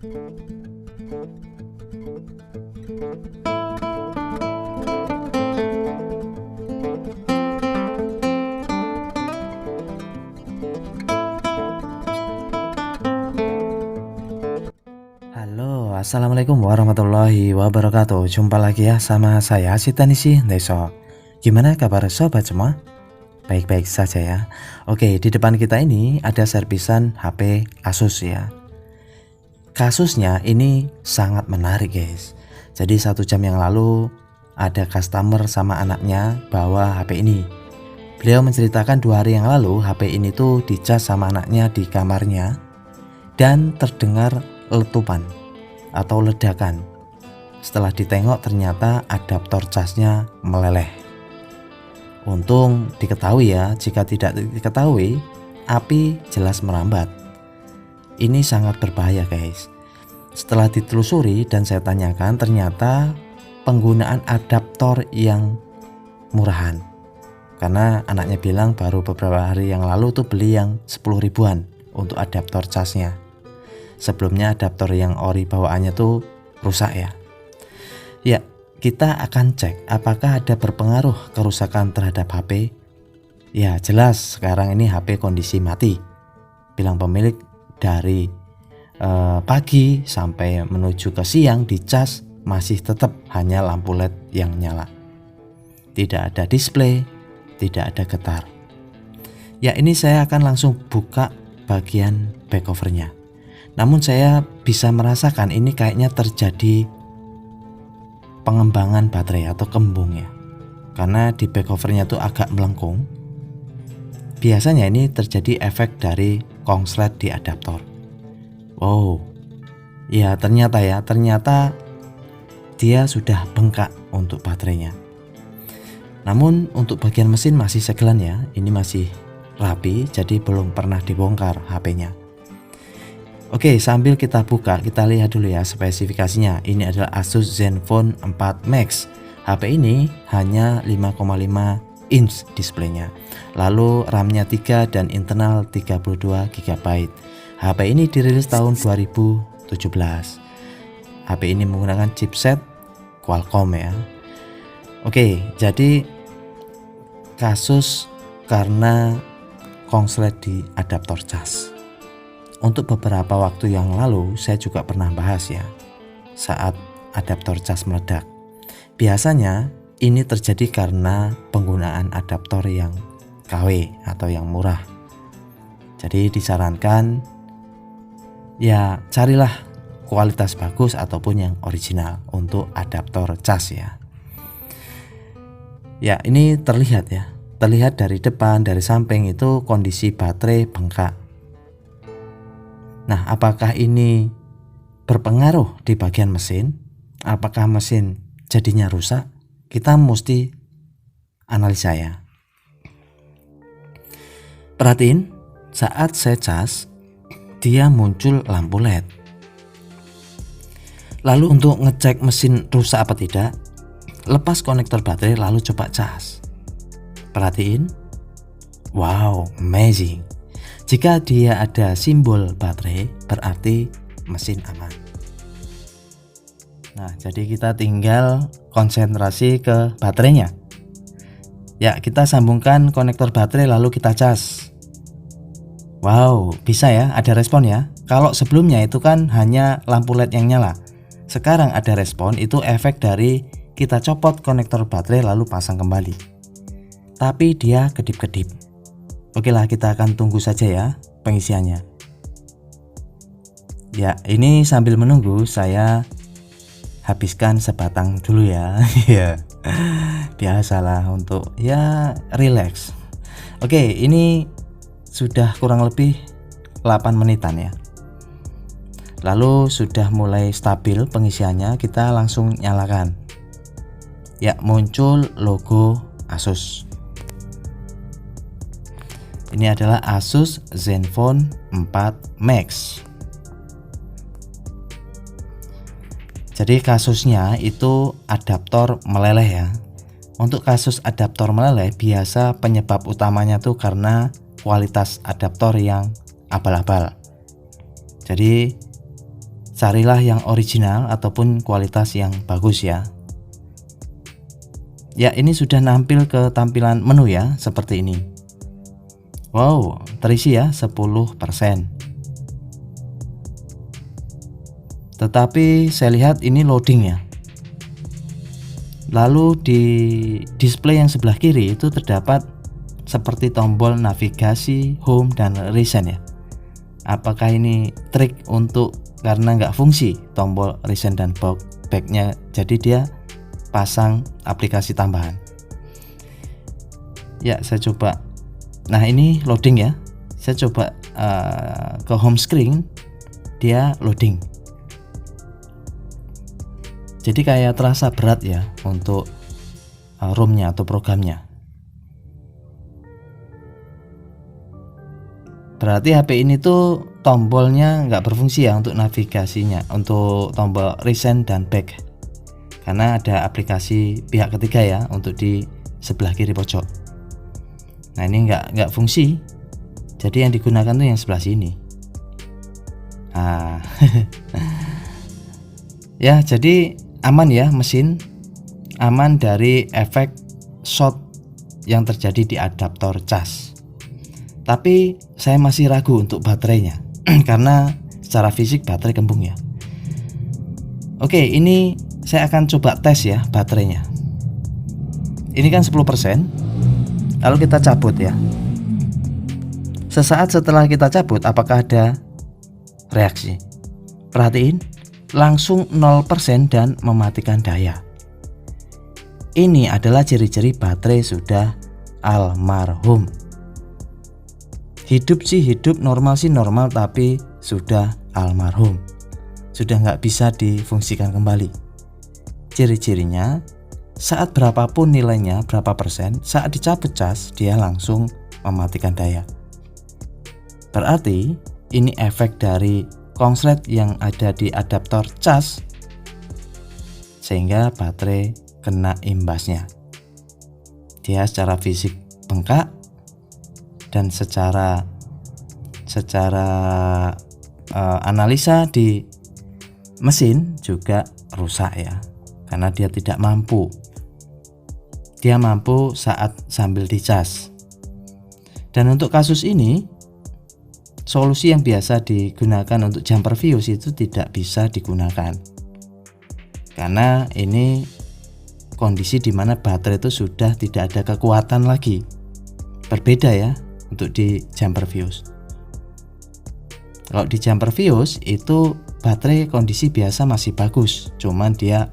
Halo, assalamualaikum warahmatullahi wabarakatuh. Jumpa lagi ya sama saya Sitanisi Deso. Gimana kabar sobat semua? Baik-baik saja ya. Oke, di depan kita ini ada servisan HP Asus ya. Kasusnya ini sangat menarik guys. Jadi 1 jam yang lalu ada customer sama anaknya bawa HP ini. Beliau menceritakan 2 hari yang lalu HP ini tuh dicas sama anaknya di kamarnya dan terdengar letupan atau ledakan. Setelah ditengok ternyata adaptor casnya meleleh. Untung diketahui ya, jika tidak diketahui api jelas merambat. Ini sangat berbahaya guys. Setelah ditelusuri dan saya tanyakan, ternyata penggunaan adaptor yang murahan. Karena anaknya bilang baru beberapa hari yang lalu tuh beli yang 10 ribuan untuk adaptor casnya. Sebelumnya adaptor yang ori bawaannya tuh rusak ya. Ya, kita akan cek apakah ada berpengaruh kerusakan terhadap HP. Ya jelas sekarang ini HP kondisi mati. Bilang pemilik dari pagi sampai menuju ke siang dicas masih tetap hanya lampu LED yang nyala. Tidak ada display, tidak ada getar. Ya ini saya akan langsung buka bagian back covernya. Namun saya bisa merasakan ini kayaknya terjadi pengembangan baterai atau kembung ya. Karena di back covernya tuh agak melengkung. Biasanya ini terjadi efek dari korslet di adaptor. Wow. Ya ternyata dia sudah bengkak untuk baterainya. Namun untuk bagian mesin masih segelan ya. Ini masih rapi, jadi belum pernah dibongkar HP-nya. Oke, sambil kita buka, kita lihat dulu ya spesifikasinya. Ini adalah Asus Zenfone 4 Max. HP ini hanya 5,5 inch displaynya. Lalu RAM-nya 3 dan internal 32 GB. HP ini dirilis tahun 2017. HP ini menggunakan chipset Qualcomm ya. Oke, jadi kasus karena korslet di adaptor cas. Untuk beberapa waktu yang lalu saya juga pernah bahas ya, saat adaptor cas meledak. Biasanya ini terjadi karena penggunaan adaptor yang KW atau yang murah. Jadi disarankan ya carilah kualitas bagus ataupun yang original untuk adaptor cas ya. Ya ini terlihat ya, terlihat dari depan, dari samping itu kondisi baterai bengkak. Nah, apakah ini berpengaruh di bagian mesin? Apakah mesin jadinya rusak? Kita mesti analisa ya. Perhatiin, saat saya cas, dia muncul lampu LED. Lalu untuk ngecek mesin rusak apa tidak, lepas konektor baterai lalu coba cas. Perhatiin, wow, amazing. Jika dia ada simbol baterai berarti mesin aman. Nah, jadi kita tinggal konsentrasi ke baterainya. Ya, kita sambungkan konektor baterai lalu kita cas. Wow, bisa ya, ada respon ya. Kalau sebelumnya itu kan hanya lampu LED yang nyala. Sekarang ada respon, itu efek dari kita copot konektor baterai lalu pasang kembali. Tapi dia kedip-kedip. Oke lah, kita akan tunggu saja ya pengisiannya. Ya, ini sambil menunggu saya habiskan sebatang dulu ya. Ya, biasalah untuk ya relax. Oke, ini sudah kurang lebih 8 menitan ya. Lalu sudah mulai stabil pengisiannya, kita langsung nyalakan. Ya, muncul logo Asus. Ini adalah Asus Zenfone 4 Max. Jadi kasusnya itu adaptor meleleh ya. Untuk kasus adaptor meleleh biasa penyebab utamanya tuh karena kualitas adaptor yang abal-abal. Jadi carilah yang original ataupun kualitas yang bagus ya. Ya, ini sudah nampil ke tampilan menu ya, seperti ini. Wow, terisi ya 10%. Tetapi saya lihat ini loading ya. Lalu di display yang sebelah kiri itu terdapat seperti tombol navigasi, home, dan recent ya. Apakah ini trik untuk karena nggak fungsi tombol recent dan backnya, jadi dia pasang aplikasi tambahan. Ya, saya coba. Nah, ini loading ya. Saya coba ke home screen, dia loading. Jadi kayak terasa berat ya untuk ROM-nya atau programnya. Berarti HP ini tuh tombolnya nggak berfungsi ya untuk navigasinya, untuk tombol recent dan back, karena ada aplikasi pihak ketiga ya untuk di sebelah kiri pojok. Nah, ini nggak fungsi, jadi yang digunakan tuh yang sebelah sini. Ya, jadi aman ya mesin, aman dari efek short yang terjadi di adaptor cas. Tapi saya masih ragu untuk baterainya karena secara fisik baterai kembung ya. Oke, ini saya akan coba tes ya baterainya. Ini kan 10%, lalu kita cabut ya. Sesaat setelah kita cabut, apakah ada reaksi? Perhatiin, langsung 0% dan mematikan daya. Ini adalah ciri-ciri baterai sudah almarhum. Hidup sih hidup, normal sih normal, tapi sudah almarhum, sudah nggak bisa difungsikan kembali. Ciri-cirinya, saat berapapun nilainya, berapa persen, saat dicabut cas dia langsung mematikan daya. Berarti ini efek dari konslet yang ada di adaptor cas sehingga baterai kena imbasnya. Dia secara fisik bengkak dan secara analisa di mesin juga rusak ya, karena dia tidak mampu. Dia mampu saat sambil dicas. Dan untuk kasus ini, solusi yang biasa digunakan untuk jumper fuse itu tidak bisa digunakan, karena ini kondisi di mana baterai itu sudah tidak ada kekuatan lagi. Berbeda ya untuk di jumper fuse. Kalau di jumper fuse itu baterai kondisi biasa masih bagus, cuman dia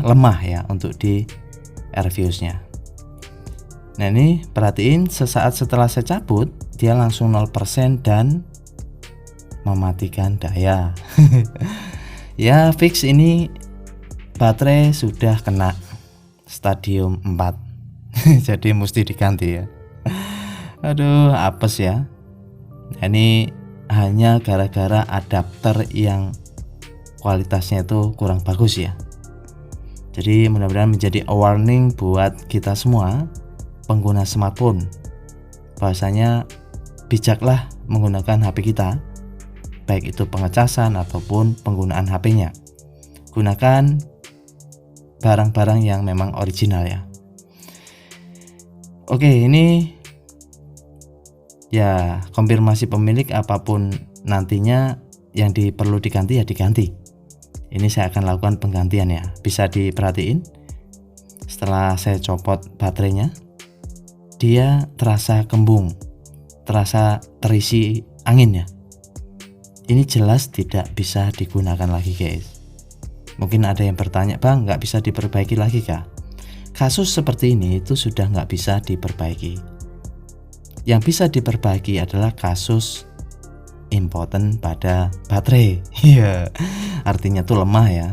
lemah ya untuk di air fuse-nya. Nah, ini perhatiin, sesaat setelah saya cabut dia langsung 0% dan mematikan daya. Ya, fix ini baterai sudah kena stadium 4. Jadi mesti diganti ya. Aduh, apes ya. Ini hanya gara-gara adapter yang kualitasnya itu kurang bagus ya. Jadi mudah-mudahan menjadi warning buat kita semua pengguna smartphone, bahwasanya bijaklah menggunakan HP kita, baik itu pengecasan ataupun penggunaan HP-nya. Gunakan barang-barang yang memang original ya. Oke, ini ya konfirmasi pemilik, apapun nantinya yang perlu diganti ya diganti. Ini saya akan lakukan penggantian ya. Bisa diperhatiin, setelah saya copot baterainya, dia terasa kembung, terasa terisi angin ya. Ini jelas tidak bisa digunakan lagi guys. Mungkin ada yang bertanya, bang, nggak bisa diperbaiki lagi kah? Kasus seperti ini itu sudah nggak bisa diperbaiki. Yang bisa diperbaiki adalah kasus impoten pada baterai. Iya, artinya tuh lemah ya,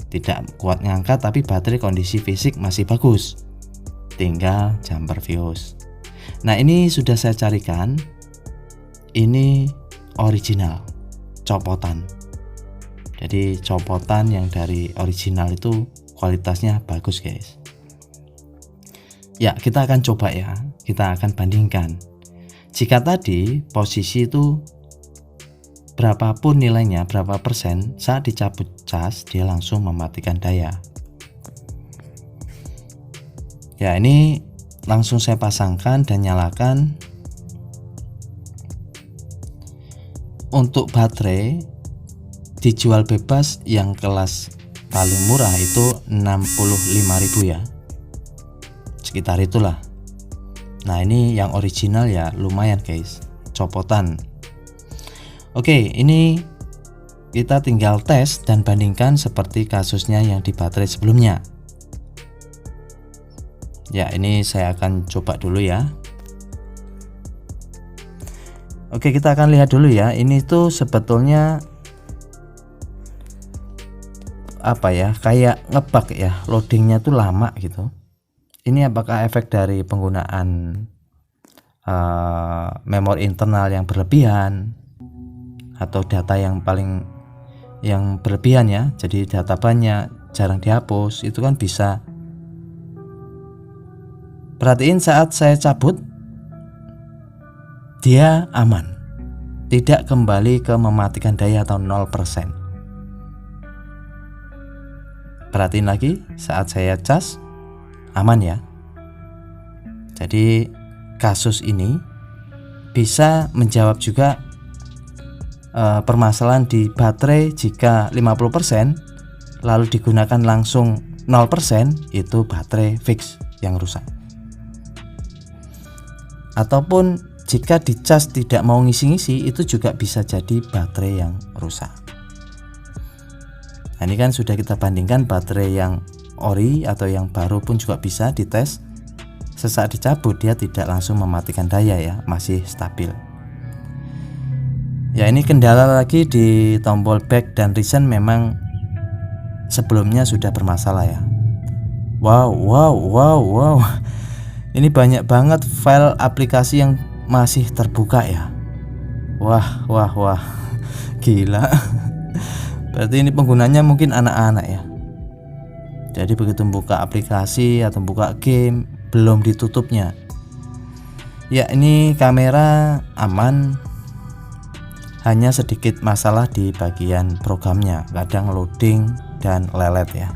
tidak kuat ngangkat tapi baterai kondisi fisik masih bagus. Tinggal jumper fuse. Nah, ini sudah saya carikan. Ini original, copotan. Jadi copotan yang dari original itu kualitasnya bagus guys. Ya, kita akan coba ya, kita akan bandingkan. Jika tadi posisi itu berapapun nilainya, berapa persen, saat dicabut cas dia langsung mematikan daya. Ya, ini langsung saya pasangkan dan nyalakan. Untuk baterai dijual bebas yang kelas paling murah itu 65.000 ya, sekitar itulah. Nah, ini yang original ya lumayan guys, copotan. Oke, ini kita tinggal tes dan bandingkan seperti kasusnya yang di baterai sebelumnya. Ya, ini saya akan coba dulu ya. Oke, kita akan lihat dulu ya. Ini tuh sebetulnya apa ya, kayak ngebug ya, loadingnya tuh lama gitu. Ini apakah efek dari penggunaan memori internal yang berlebihan atau data yang berlebihan ya, jadi data banyak jarang dihapus, itu kan bisa. Perhatiin saat saya cabut dia aman, tidak kembali ke mematikan daya atau 0%. Perhatiin lagi saat saya cas, aman ya. Jadi kasus ini bisa menjawab juga permasalahan di baterai. Jika 50% lalu digunakan langsung 0%, itu baterai fix yang rusak. Ataupun jika dicas tidak mau ngisi-ngisi, itu juga bisa jadi baterai yang rusak. Nah, ini kan sudah kita bandingkan baterai yang ori atau yang baru pun juga bisa dites. Sesaat dicabut dia tidak langsung mematikan daya ya, masih stabil. Ya, ini kendala lagi di tombol back dan recent, memang sebelumnya sudah bermasalah ya. Wow. Ini banyak banget file aplikasi yang masih terbuka ya. Wah, gila. Berarti ini penggunanya mungkin anak-anak ya. Jadi begitu buka aplikasi atau buka game belum ditutupnya. Ya, ini kamera aman, hanya sedikit masalah di bagian programnya, kadang loading dan lelet ya.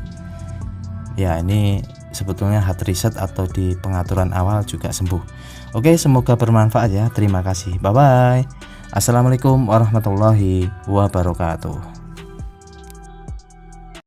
Ya, ini sebetulnya hard reset atau di pengaturan awal juga sembuh. Oke, semoga bermanfaat ya. Terima kasih. Bye bye. Assalamualaikum warahmatullahi wabarakatuh.